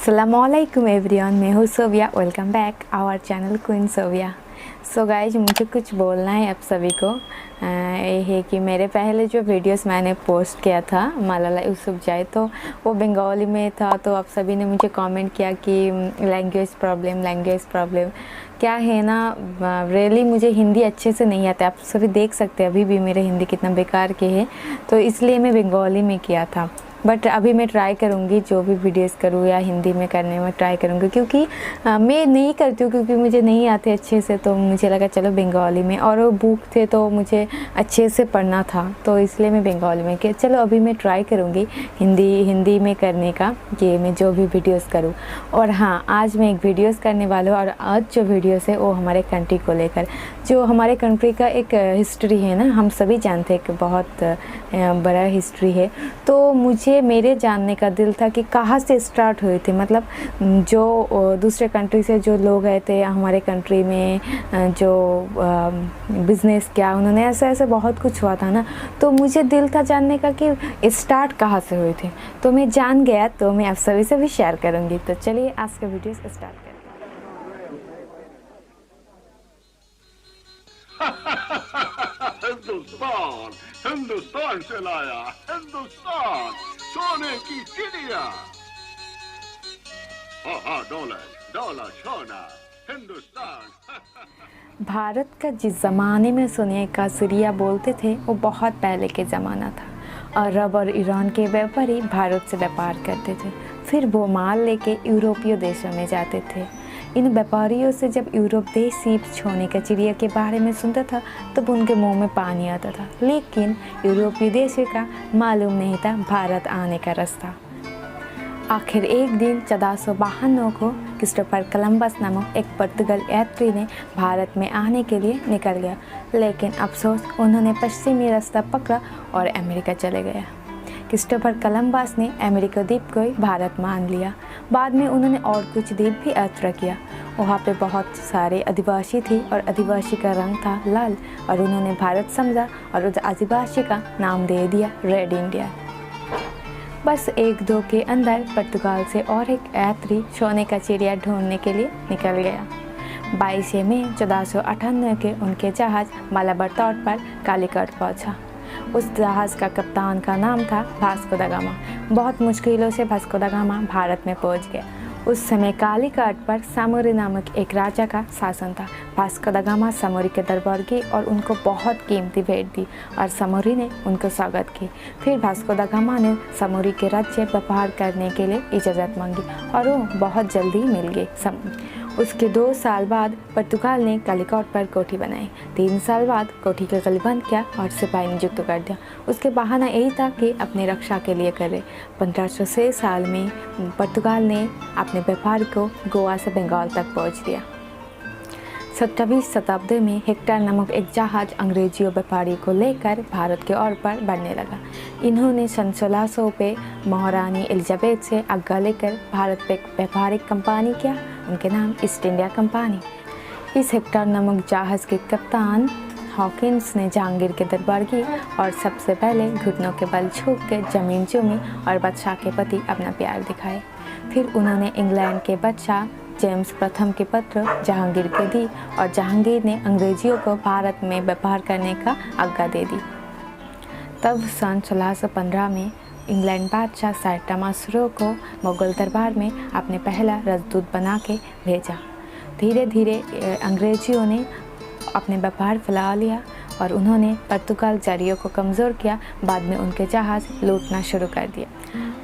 अस्सलामुअलैकुम एवरीवन, मैं हूँ सोविया। Welcome back our channel queen सोविया। सो गाइज, मुझे कुछ बोलना है आप सभी को। ये है कि मेरे पहले जो वीडियोस मैंने पोस्ट किया था मालाला यूसुफ जाए, तो वो बंगाली में था। तो आप सभी ने मुझे कमेंट किया कि लैंग्वेज प्रॉब्लम क्या है ना। रियली मुझे हिंदी अच्छे से नहीं आता, आप सभी देख सकते हैं अभी भी मेरे हिंदी कितना बेकार के है। तो इसलिए मैं बंगाली में किया था, बट अभी मैं ट्राई करूँगी जो भी वीडियोस करूँ या हिंदी में करने में ट्राई करूँगी, क्योंकि मैं नहीं करती हूँ क्योंकि मुझे नहीं आते अच्छे से। तो मुझे लगा चलो बंगाली में, और वो बुक थे तो मुझे अच्छे से पढ़ना था, तो इसलिए मैं बंगाली में कि चलो अभी मैं ट्राई करूँगी हिंदी में करने का, कि मैं जो भी वीडियोस करूँ। और हाँ, आज मैं एक वीडियोस करने वाला हूँ, और आज जो वीडियोस है वो हमारे कंट्री को लेकर, जो हमारे कंट्री का एक हिस्ट्री है ना, हम सभी जानते हैं कि बहुत बड़ा हिस्ट्री है। तो मुझे मेरे जानने का दिल था कि कहाँ से स्टार्ट हुई थी, मतलब जो दूसरे कंट्री से जो लोग आए थे हमारे कंट्री में, जो बिज़नेस किया उन्होंने, ऐसे बहुत कुछ हुआ था ना। तो मुझे दिल था जानने का कि स्टार्ट कहाँ से हुई थी। तो मैं जान गया, तो मैं आप सभी से भी शेयर करूँगी। तो चलिए आज का वीडियो स्टार्ट करें। हिंदुस्तान से लाया, हिंदुस्तान सोने की चिड़िया। डॉलर सोना हिंदुस्तान। भारत का जिस ज़माने में सोने का चिड़िया बोलते थे वो बहुत पहले के ज़माना था। अरब और ईरान के व्यापारी भारत से व्यापार करते थे, फिर वो माल लेके यूरोपीय देशों में जाते थे। इन व्यापारियों से जब यूरोप देशी सोने का चिड़िया के बारे में सुनता था तब उनके मुंह में पानी आता था, लेकिन यूरोपीय देशों का मालूम नहीं था भारत आने का रास्ता। आखिर एक दिन 1452 को क्रिस्टोफर कोलंबस नामक एक पुर्तगाली यात्री ने भारत में आने के लिए निकल गया, लेकिन अफसोस उन्होंने पश्चिमी रास्ता पकड़ा और अमेरिका चले गया। क्रिस्टोफर कोलंबस ने अमेरिका द्वीप को ही भारत मान लिया। बाद में उन्होंने और कुछ द्वीप भी यात्रा किया। वहाँ पे बहुत सारे आदिवासी थे और आदिवासी का रंग था लाल, और उन्होंने भारत समझा और उस आदिवासी का नाम दे दिया रेड इंडिया। बस एक दो के अंदर पुर्तगाल से और एक यात्री सोने का चिड़िया ढूंढने के लिए निकल गया। 22 मई 1498 के उनके जहाज़ मालाबार तट पर कालीकट पहुंचा। उस जहाज़ का कप्तान का नाम था वास्को दा गामा। बहुत मुश्किलों से वास्को दा गामा भारत में पहुंच गया। उस समय कालीकट पर सामोरी नामक एक राजा का शासन था। वास्को दा गामा सामोरी के दरबार गई और उनको बहुत कीमती भेंट दी, और सामोरी ने उनको स्वागत की। फिर वास्को दा गामा ने सामोरी के राज्य व्यापार करने के लिए इजाज़त मांगी, और वो बहुत जल्दी मिल गई। उसके 2 साल बाद पुर्तगाल ने कालीकट पर कोठी बनाई। 3 साल बाद कोठी का गली बंद किया और सिपाही नियुक्त कर दिया। उसके बहाना यही था कि अपनी रक्षा के लिए करे। 1506 साल में पुर्तगाल ने अपने व्यापार को गोवा से बंगाल तक पहुंच दिया। 17वीं शताब्दी में हेक्टर नामक एक जहाज अंग्रेजियों व्यापारी को लेकर भारत के ओर पर बढ़ने लगा। इन्होंने सन 1600 पे महारानी एलिजाबेथ से आज्ञा लेकर भारत पे व्यापारिक कंपनी किया, उनके नाम ईस्ट इंडिया कंपनी। इस हेक्टर नामक जहाज़ के कप्तान हॉकिंस ने जहांगीर के दरबार की और सबसे पहले घुटनों के बल झुक के जमीन चूमी और बादशाह के प्रति अपना प्यार दिखाए। फिर उन्होंने इंग्लैंड के बादशाह जेम्स प्रथम के पत्र जहांगीर को दी, और जहांगीर ने अंग्रेजियों को भारत में व्यापार करने का आज्ञा दे दी। तब सन 1615 में इंग्लैंड बादशाह सर टॉमस रो को मुगल दरबार में अपने पहला राजदूत बना के भेजा। धीरे धीरे अंग्रेजियों ने अपने व्यापार फैला लिया और उन्होंने पुर्तगाल जारियों को कमज़ोर किया। बाद में उनके जहाज़ लूटना शुरू कर दिया।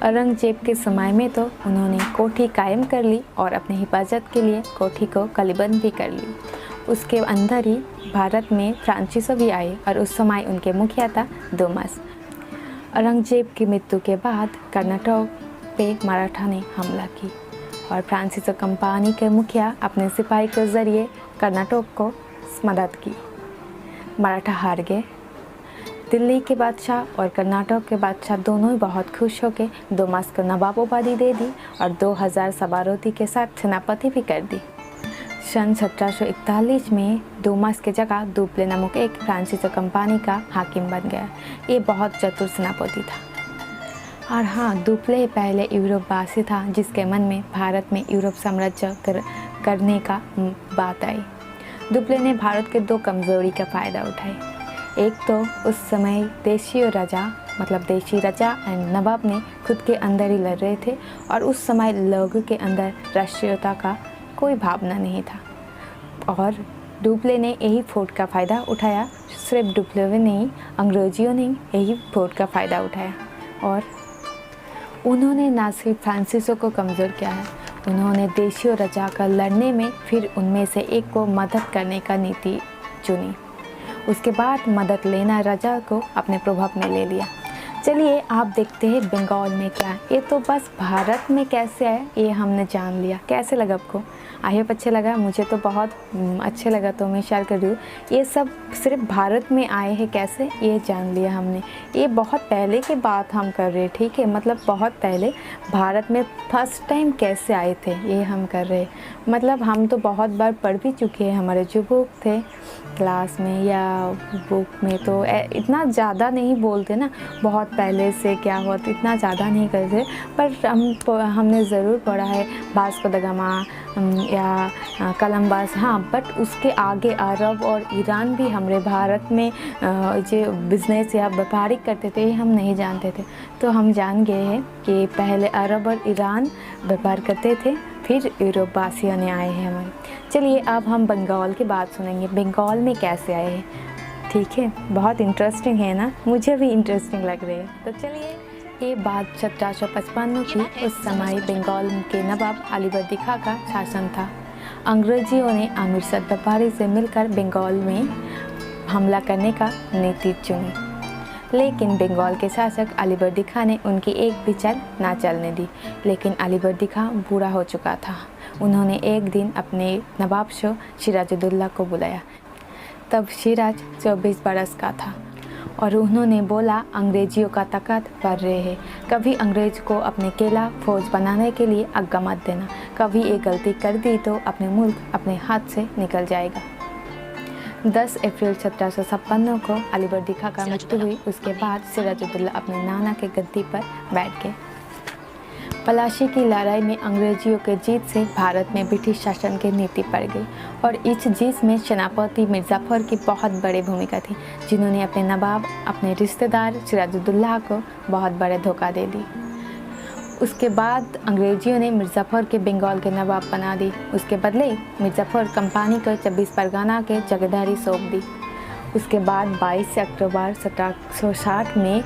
औरंगजेब के समय में तो उन्होंने कोठी कायम कर ली और अपनी हिफाजत के लिए कोठी को कलीबंद भी कर ली। उसके अंदर ही भारत में फ्रांसीसी भी आए, और उस समय उनके मुखिया था दुमस। औरंगजेब की मृत्यु के बाद कर्नाटक पे मराठा ने हमला की, और फ्रांसीसी कंपनी के मुखिया अपने सिपाही के जरिए कर्नाटक को मदद की। मराठा हार गए। दिल्ली के बादशाह और कर्नाटक के बादशाह दोनों ही बहुत खुश होकर दुमस को नवाब उपाधि दे दी और 2000 सवारों के साथ सेनापति भी कर दी। सन 1741 में दुमस की जगह दुप्ले नामक एक फ्रांसीसी कंपनी का हाकिम बन गया। ये बहुत चतुर सेनापति था। और हाँ, दुप्ले पहले यूरोपवासी था जिसके मन में भारत में यूरोप साम्राज्य करने का बात आई। दुप्ले ने भारत के दो कमज़ोरी का फ़ायदा उठाया। एक तो उस समय देशी राजा एंड नवाब ने खुद के अंदर ही लड़ रहे थे और उस समय लोगों के अंदर राष्ट्रीयता का कोई भावना नहीं था और दुप्ले ने यही फोर्ट का फ़ायदा उठाया। सिर्फ दुप्ले नहीं, अंग्रेजियों ने यही फोर्ट का फ़ायदा उठाया और उन्होंने ना सिर्फ फ्रांसीसियों को कमज़ोर किया है, उन्होंने देशियों राजा का लड़ने में फिर उनमें से एक को मदद करने का नीति चुनी। उसके बाद मदद लेना राजा को अपने प्रभाव में ले लिया। चलिए आप देखते हैं बंगाल में क्या है। ये तो बस भारत में कैसे है ये हमने जान लिया। कैसे लगा आपको? आई होप अच्छे लगा। मुझे तो बहुत अच्छे लगा, तो मैं शेयर कर रही हूँ। ये सब सिर्फ भारत में आए हैं कैसे, ये जान लिया हमने। ये बहुत पहले की बात हम कर रहे हैं, ठीक है, मतलब बहुत पहले भारत में फर्स्ट टाइम कैसे आए थे ये हम कर रहे हैं। मतलब हम तो बहुत बार पढ़ भी चुके हैं, हमारे जो बुक थे क्लास में या बुक में, तो इतना ज़्यादा नहीं बोलते ना, बहुत पहले से क्या हुआ तो इतना ज़्यादा नहीं करते, पर हमने ज़रूर पढ़ा है वास्को द गामा या कोलंबस। हाँ, बट उसके आगे अरब और ईरान भी हमारे भारत में जो बिज़नेस या व्यापारिक करते थे ये हम नहीं जानते थे। तो हम जान गए हैं कि पहले अरब और ईरान व्यापार करते थे, फिर यूरोपवासियों ने आए हैं हमारे। चलिए अब हम बंगाल की बात सुनेंगे। बंगाल में कैसे आए हैं, ठीक है, बहुत इंटरेस्टिंग है ना, मुझे भी इंटरेस्टिंग लग रही है। तो चलिए, ये बात 1755 की। उस समय बंगाल के नवाब अलीवर्दी खां का शासन था। अंग्रेजियों ने अमृतसर व्यापारी से मिलकर बंगाल में हमला करने का नीति चुनी, लेकिन बंगाल के शासक अलीवर्दी खां ने उनकी एक भी चाल ना चलने दी। लेकिन अलीवर्दी खां बूढ़ा हो चुका था। उन्होंने एक दिन अपने नवाब सिराजुद्दौला को बुलाया। तब सिराज 24 बरस का था और उन्होंने बोला, अंग्रेजियों का ताकत बढ़ रहे है, कभी अंग्रेज को अपने केला फौज बनाने के लिए आज्ञा मत देना, कभी एक गलती कर दी तो अपने मुल्क अपने हाथ से निकल जाएगा। 10 अप्रैल 1756 को अलीवर्दी खां का मृत्यु हुई। उसके बाद सिराजुद्दौला अपने नाना के गद्दी पर बैठ गए। पलाशी की लड़ाई में अंग्रेजियों के जीत से भारत में ब्रिटिश शासन की नीति पड़ गई और इस जीत में सेनापति मिर्ज़ाफर की बहुत बड़ी भूमिका थी, जिन्होंने अपने नवाब, अपने रिश्तेदार सिराजुद्दौला को बहुत बड़े धोखा दे दी। उसके बाद अंग्रेजियों ने मिर्ज़ाफर के बंगाल के नवाब बना दी। उसके बदले मिर्ज़ाफर कंपनी को 24 परगना के जगदारी सौंप दी। उसके बाद 22 अक्टूबर 1760 में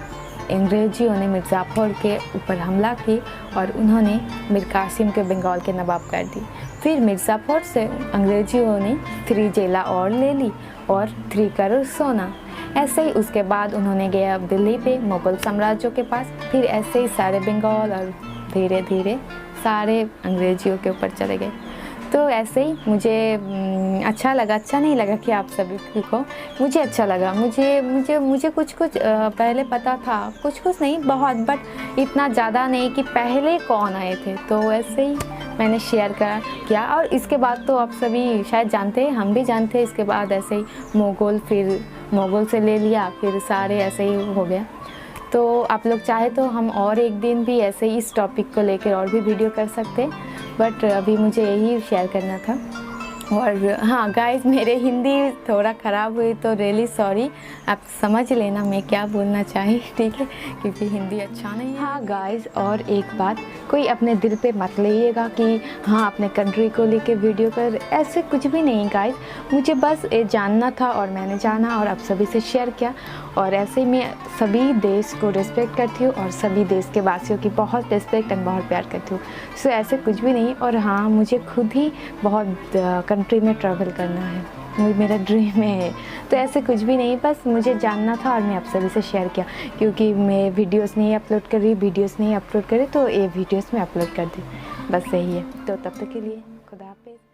अंग्रेजियों ने मिर्ज़ाफर के ऊपर हमला की और उन्होंने मीर कासिम के बंगाल के नवाब कर दी। फिर मिर्ज़ाफर से अंग्रेजियों ने 3 जेला और ले ली और 3 करोड़ सोना। ऐसे ही उसके बाद उन्होंने गया दिल्ली पे मुगल साम्राज्यों के पास। फिर ऐसे ही सारे बंगाल और धीरे धीरे सारे अंग्रेजियों के ऊपर चले गए। तो ऐसे ही मुझे अच्छा लगा, अच्छा नहीं लगा कि आप सभी को, मुझे अच्छा लगा। मुझे कुछ पहले पता था, कुछ नहीं बहुत, बट इतना ज़्यादा नहीं कि पहले कौन आए थे। तो ऐसे ही मैंने शेयर किया और इसके बाद तो आप सभी शायद जानते हैं, हम भी जानते हैं। इसके बाद ऐसे ही फिर मुगल से ले लिया, फिर सारे ऐसे ही हो गया। तो आप लोग चाहे तो हम और एक दिन भी ऐसे ही इस टॉपिक को लेकर और भी वीडियो कर सकते हैं, बट अभी मुझे यही शेयर करना था। और हाँ गाइस, मेरे हिंदी थोड़ा ख़राब हुई तो रियली सॉरी, आप समझ लेना मैं क्या बोलना चाहिए, ठीक है, क्योंकि हिंदी अच्छा नहीं है। हाँ गाइस, और एक बात, कोई अपने दिल पे मत लीजिएगा कि हाँ अपने कंट्री को लेके वीडियो कर, ऐसे कुछ भी नहीं गाइस। मुझे बस ये जानना था और मैंने जाना और आप सभी से शेयर किया। और ऐसे मैं सभी देश को रिस्पेक्ट करती हूँ और सभी देश के वासियों की बहुत रिस्पेक्ट एंड बहुत प्यार करती हूँ। सो ऐसे कुछ भी नहीं। और हाँ, मुझे खुद ही बहुत कंट्री में ट्रैवल करना है, मेरा ड्रीम है। तो ऐसे कुछ भी नहीं, बस मुझे जानना था और मैं आप सभी से शेयर किया, क्योंकि मैं वीडियोस नहीं अपलोड कर रही, तो ये वीडियोस में अपलोड कर दी, बस यही है। तो तब तक के लिए खुदा हाफिज़।